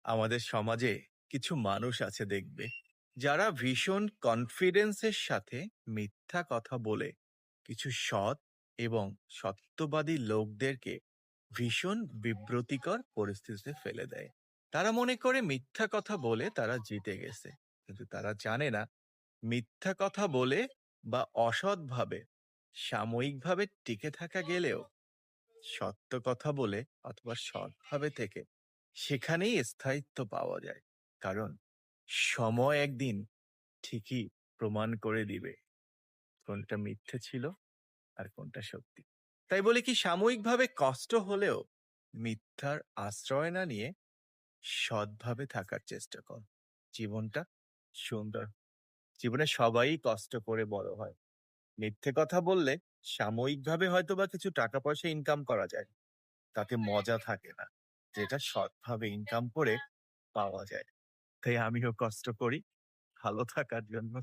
আমাদের সমাজে কিছু মানুষ আছে দেখবে যারা ভীষণ কনফিডেন্সের সাথে মিথ্যা কথা বলে কিছু সৎ এবং সত্যবাদী লোকদেরকে ভীষণ বিব্রতিকর পরিস্থিতিতে ফেলে দেয়। তারা মনে করে মিথ্যা কথা বলে তারা জিতে গেছে, কিন্তু তারা জানে না মিথ্যা কথা বলে বা অসৎভাবে সাময়িকভাবে টিকে থাকা গেলেও সত্য কথা বলে অথবা সৎভাবে থেকে সেখানেই স্থায়িত্ব পাওয়া যায়। কারণ সময় একদিন ঠিকই প্রমাণ করে দিবে কোনটা মিথ্যে ছিল আর কোনটা সত্যি। তাই বলে কি সাময়িকভাবে কষ্ট হলেও মিথ্যার আশ্রয় না নিয়ে সৎভাবে থাকার চেষ্টা কর। জীবনটা সুন্দর। জীবনে সবাই কষ্ট করে বড় হয়। মিথ্যে কথা বললে সাময়িকভাবে হয়তো বা কিছু টাকা পয়সা ইনকাম করা যায়, তাতে মজা থাকে না যেটা সৎভাবে ইনকাম করে পাওয়া যায়। তাই আমিও কষ্ট করি ভালো থাকার জন্য।